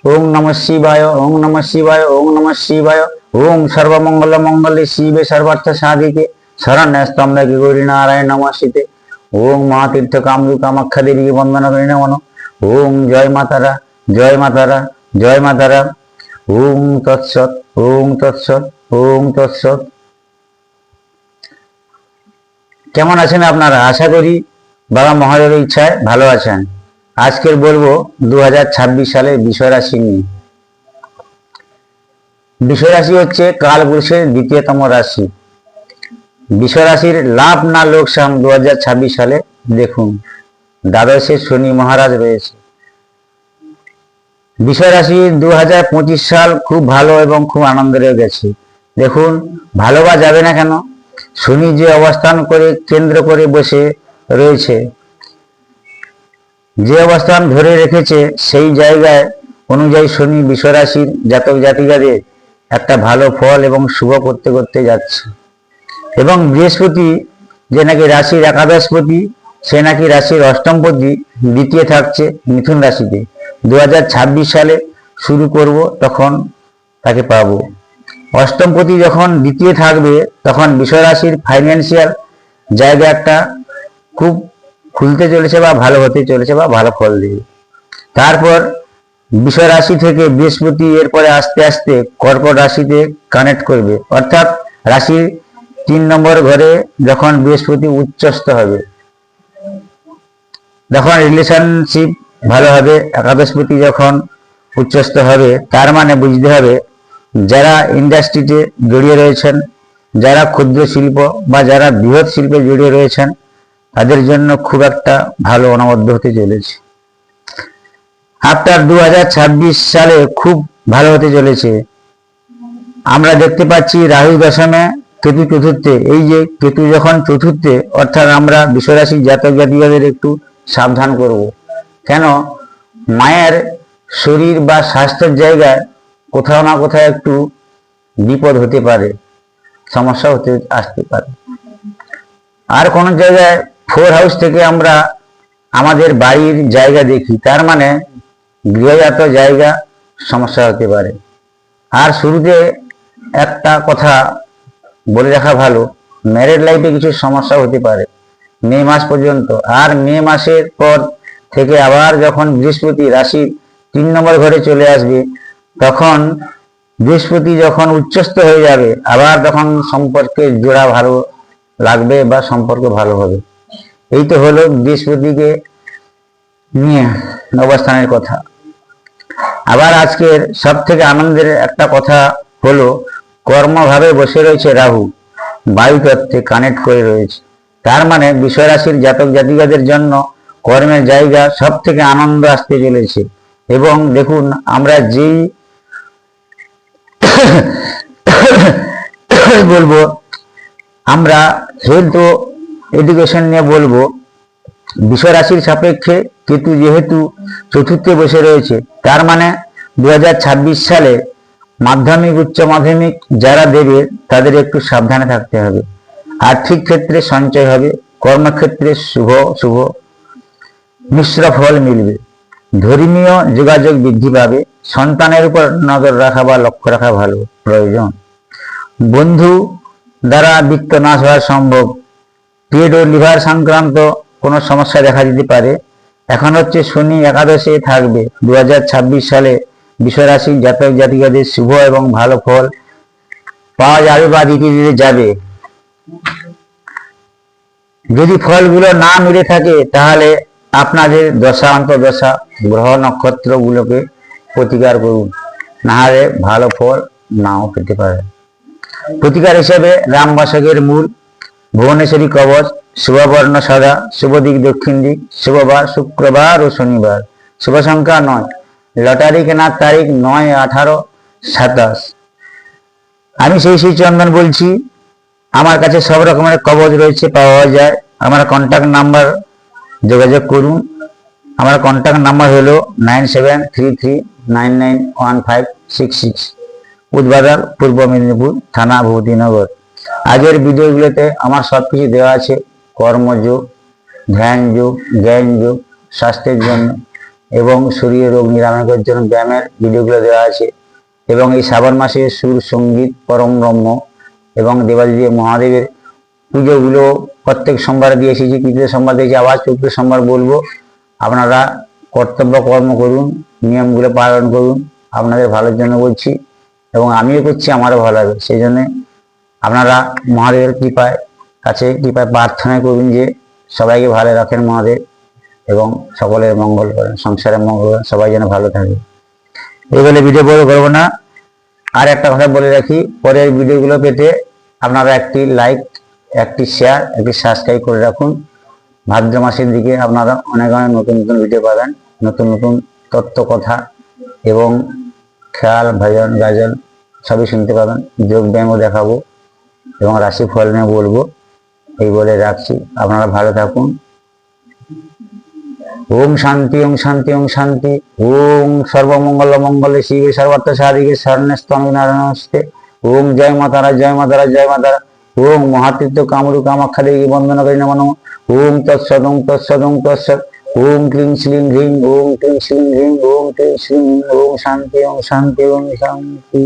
ওং নমঃ শিবায়, ওং নমঃ শিবায়, ওং নমঃ শিবায়। ওং সর্বমঙ্গল মঙ্গলে শিবে সর্বার্থ সাধিকে শরণ্যে স্তম্ভে গৌরী নারায়ণ নমস্তে। ওং মহাতীর্থ কামরূপ কামাখ্যা দেবীকে বন্দনা করি নমঃ। ওং জয় মাতারা, জয় মাতারা, জয় মাতারা। ওং তৎসৎ, ওং তৎসৎ, ওং তৎসৎ। কেমন আছেন আপনারা? আশা করি বাবা মহাদেবের ইচ্ছায় ভালো আছেন। আজকের বলবো 2026 সালের বিষয় রাশি নিয়ে। বিষয় রাশি হচ্ছে কালপুরুষের দ্বিতীয়তম রাশি। বিষয় রাশির লাভ না লোকসান 2026 সালে দেখুন। দ্বাদশে শনি মহারাজ রয়েছে। বিষয় রাশি 2025 সাল খুব ভালো এবং খুব আনন্দের গেছে। দেখুন, ভালো বা যাবে না কেন, শনি যে অবস্থান করে কেন্দ্র করে বসে রয়েছে, যে অবস্থান ধরে রেখেছে, সেই জায়গায় অনুযায়ী শনি বিষয় রাশির জাতক জাতিকাদের একটা ভালো ফল এবং শুভ করতে করতে যাচ্ছে। এবং বৃহস্পতি যে নাকি রাশির একাদশপতি, সে নাকি রাশির অষ্টমপতি দ্বিতীয় থাকছে মিথুন রাশিতে। 2026 সালে শুরু করব, তখন তাকে পাবো। অষ্টমপতি যখন দ্বিতীয় থাকবে, তখন বিষয় রাশির ফাইন্যান্সিয়াল জায়গা একটা খুব খুলতে চলেছে বা ভালো হতে চলেছে বা ভালো ফল দেবে। তারপর বিষয় রাশি থেকে বৃহস্পতি এরপরে আস্তে আস্তে কর্কট রাশিতে কানেক্ট করবে, অর্থাৎ রাশির 3 নম্বর ঘরে যখন বৃহস্পতি উচ্চস্থ হবে, তখন রিলেশনশিপ ভালো হবে। একাদশপতি যখন উচ্চস্থ হবে, তার মানে বুঝতে হবে যারা ইন্ডাস্ট্রিতে জড়িয়ে রয়েছেন, যারা ক্ষুদ্র শিল্প বা যারা বৃহৎ শিল্পে জড়িয়ে রয়েছেন, তাদের জন্য খুব একটা ভালো অনবদ্য হতে চলেছে। আফটার 2026 সালে খুব ভালো হতে চলেছে। আমরা দেখতে পাচ্ছি রাহু দশমে, কেতু চতুর্থে। এই যে কেতু যখন চতুর্থে, অর্থাৎ আমরা বিশ্বরাশির জাতক জাতিকাদের একটু সাবধান করব। কেন? মায়ের শরীর বা স্বাস্থ্যের জায়গায় কোথাও না কোথাও একটু বিপদ হতে পারে, সমস্যা হতে আসতে পারে। আর কোন জায়গায় 4 হাউস থেকে আমরা আমাদের বাড়ির জায়গা দেখি, তার মানে গৃহজাত জায়গা সমস্যা হতে পারে। আর শুরুতে একটা কথা বলে রাখা ভালো, ম্যারেড লাইফে কিছু সমস্যা হতে পারে মে মাস পর্যন্ত। আর মে মাসের পর থেকে আবার যখন বৃহস্পতি রাশি 3 নম্বর ঘরে চলে আসবে, তখন বৃহস্পতি যখন উচ্চস্থ হয়ে যাবে, আবার তখন সম্পর্কে জোড়া ভালো লাগবে বা সম্পর্ক ভালো হবে। এই তো হলো বৃহস্পতিকে নিয়ে অবস্থানের কথা। আবার আজকের সব থেকে আনন্দের একটা কথা হলো, কর্মভাবে বসে রয়েছে রাহু, বায়ু তত্ত্বে কানেক্ট করে রয়েছে। তার মানে বিষয় রাশির জাতক জাতিকাদের জন্য কর্মের জায়গা সব থেকে আনন্দ আসতে চলেছে। এবং দেখুন, আমরা যেই বলবো, আমরা হেলথ ও এডুকেশন নিয়ে বলবো। বিষয় রাশির সাপেক্ষে কেতু যেহেতু চতুর্থে বসে রয়েছে, তার মানে 2026 সালে মাধ্যমিক উচ্চ মাধ্যমিক যারা দেবে, তাদের একটু সাবধানে থাকতে হবে। আর্থিক ক্ষেত্রে সঞ্চয় হবে, কর্মক্ষেত্রে শুভ শুভ মিশ্র ফল মিলবে, ধর্মীয় যোগাযোগ বৃদ্ধি পাবে, সন্তানের উপর নজর রাখা বা লক্ষ্য রাখা ভালো প্রয়োজন। বন্ধু দ্বারা বিত্ত নাশ হওয়া সম্ভব। পেট ও লিভার সংক্রান্ত কোনো সমস্যা দেখা দিতে পারে। এখন হচ্ছে শনি একাদশে থাকবে। 2026 সালে বিষয় রাশির জাতক জাতিকাদের শুভ এবং ভালো ফল পাওয়া যাবে বা দিতে দিতে যাবে। যদি ফলগুলো না মিলে থাকে, তাহলে আপনাদের দশা অন্তর্দশা গ্রহ নক্ষত্র গুলোকে প্রতিকার করুন, নাহলে ভালো ফল নাও পেতে পারে। প্রতিকার হিসেবে রামবাসকের মূল, ভুবনেশ্বরী কবচ, শুভবর্ণ সাদা, শুভ দিক দক্ষিণ দিক, শুভবার শুক্রবার ও শনিবার, শুভ সংখ্যা 9, লটারি কেনার তারিখ 9, 18, 27। আমি সেই চন্দন বলছি। আমার কাছে সব রকমের কবচ রয়েছে, পাওয়া যায়। আমার কন্ট্যাক্ট নাম্বার যোগাযোগ করুন। আমার কন্ট্যাক্ট নাম্বার হলো 9733991566, উদ্বাদল, পূর্ব মেদিনীপুর, থানা ভূপতিনগর। আগের ভিডিওগুলোতে আমার সবকিছু দেওয়া আছে, কর্মযোগ, ধ্যান যোগ, জ্ঞান যোগ, স্বাস্থ্যের জন্য এবং শরীরে রোগ নিরাময়ের জন্য ব্যায়ামের ভিডিওগুলো দেওয়া আছে। এবং এই শ্রাবণ মাসে সুর সঙ্গীত পরম ব্রহ্ম এবং দেবাদিদেব মহাদেবের পুজোগুলো প্রত্যেক সোমবার দিয়ে এসেছি, তৃতীয় সোমবার দিয়েছি, আবার চতুর্থ সোমবার বলবো। আপনারা কর্তব্য কর্ম করুন, নিয়মগুলো পালন করুন, আপনাদের ভালোর জন্য বলছি এবং আমিও করছি, আমারও ভালো হবে। সেই জন্যে আপনারা মহাদেবের কৃপায় প্রার্থনা করুন যে সবাইকে ভালো রাখেন মহাদেব এবং সকলের মঙ্গল করেন, সংসারের মঙ্গল করেন, সবাই যেন ভালো থাকে। এই বলে ভিডিও বড় করবো না। আর একটা কথা বলে রাখি, পরের ভিডিওগুলো পেতে আপনারা একটি লাইক, একটি শেয়ার, একটি সাবস্ক্রাইব করে রাখুন। ভাদ্র মাসের দিকে আপনারা অনেক অনেক নতুন নতুন ভিডিও পাবেন, নতুন নতুন তত্ত্ব কথা এবং খেয়াল ভজন গাজন সবই শুনতে পাবেন। যোগ ব্যায়ামও দেখাবো এবং রাশি ফল নিয়ে বলবো। এই বলে রাখছি, আপনারা ভালো থাকুন। ওম শান্তি, ওম শান্তি, ওম শান্তি। ওম সর্বমঙ্গল মঙ্গলে শিবে সর্বার্থ সাধিকে শরণ্যস্তমি নারায়ণস্তে। ওম জয় মাতারা, জয় মাতারা, জয় মাতারা। ওম মহাতীর্থ কামরু কামাখ্যা দেবী বন্দনা করি নমঃ। ওম তৎসৎ, ওম তৎসৎ, ওম তৎসৎ। ওম ক্লিং শ্লিং হ্রিং, ওম ক্লিং শ্লিং হ্রিং, ওম ক্লিং শ্লিং, ওম শান্তি, ওম শান্তি, ওম শান্তি।